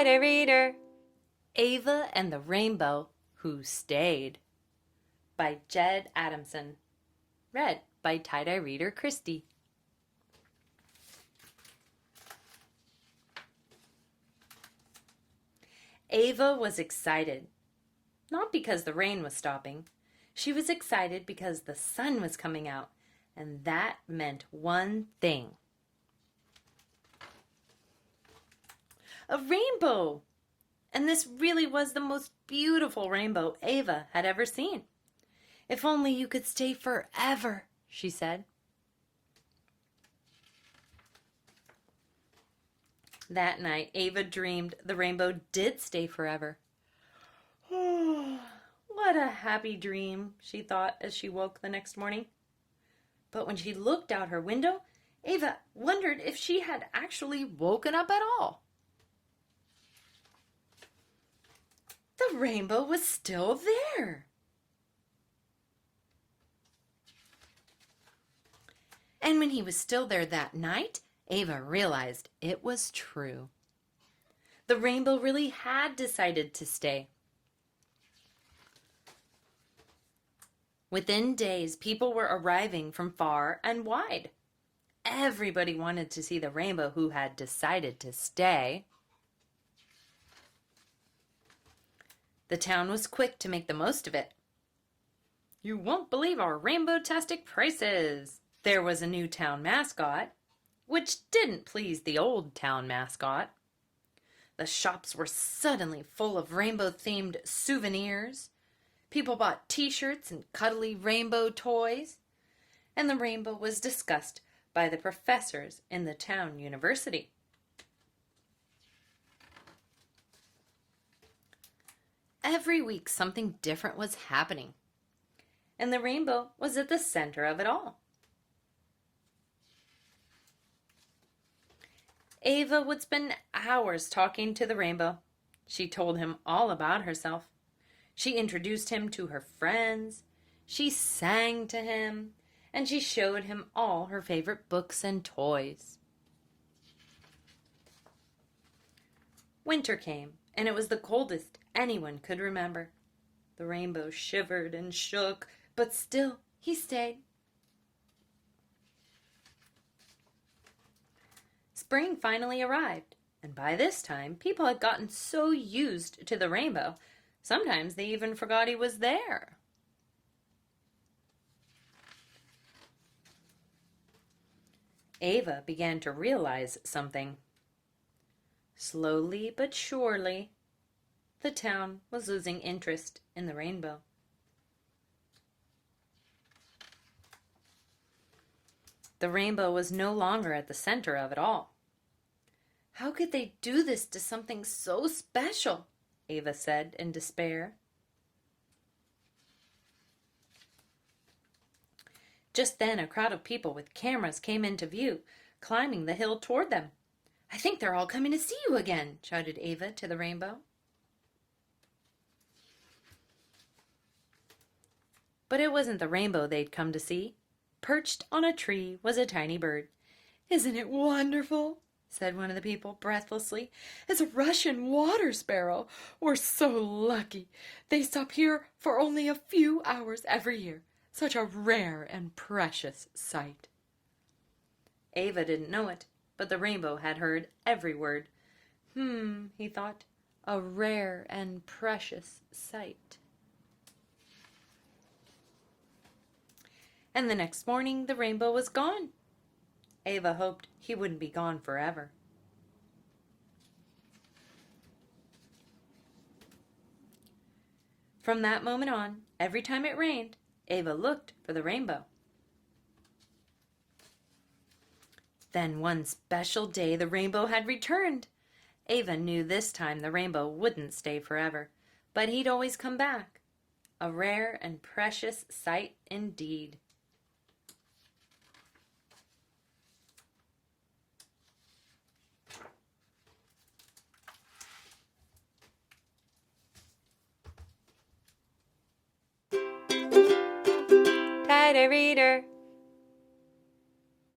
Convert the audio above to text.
Tie-dye reader, Ava and the Rainbow Who Stayed by Jed Adamson. Read by tie-dye reader Kristie. Ava was excited, not because the rain was stopping. She was excited because the sun was coming out, and that meant one thing. A rainbow! And this really was the most beautiful rainbow Ava had ever seen. If only you could stay forever, she said. That night, Ava dreamed the rainbow did stay forever. Oh, what a happy dream, she thought as she woke the next morning. But when she looked out her window, Ava wondered if she had actually woken up at all. The rainbow was still there. And when he was still there that night, Ava realized it was true. The rainbow really had decided to stay. Within days, people were arriving from far and wide. Everybody wanted to see the rainbow who had decided to stay. The town was quick to make the most of it. You won't believe our rainbow-tastic prices. There was a new town mascot, which didn't please the old town mascot. The shops were suddenly full of rainbow-themed souvenirs. People bought t-shirts and cuddly rainbow toys. And the rainbow was discussed by the professors in the town university. Every week something different was happening, and the rainbow was at the center of it all. Ava would spend hours talking to the rainbow. She told him all about herself. She introduced him to her friends. She sang to him, and she showed him all her favorite books and toys. Winter came, and it was the coldest anyone could remember. The rainbow shivered and shook, but still he stayed. Spring finally arrived, and by this time people had gotten so used to the rainbow, sometimes they even forgot he was there. Ava began to realize something. Slowly but surely, the town was losing interest in the rainbow. The rainbow was no longer at the center of it all. How could they do this to something so special? Ava said in despair. Just then a crowd of people with cameras came into view, climbing the hill toward them. I think they're all coming to see you again, shouted Ava to the rainbow. But it wasn't the rainbow they'd come to see. Perched on a tree was a tiny bird. Isn't it wonderful? Said one of the people breathlessly. It's a Russian water sparrow. We're so lucky. They stop here for only a few hours every year. Such a rare and precious sight. Ava didn't know it, but the rainbow had heard every word. He thought, a rare and precious sight. And the next morning the rainbow was gone. Ava hoped he wouldn't be gone forever. From that moment on, every time it rained, Ava looked for the rainbow. Then one special day the rainbow had returned. Ava knew this time the rainbow wouldn't stay forever, but he'd always come back. A rare and precious sight indeed. Tie-dye reader,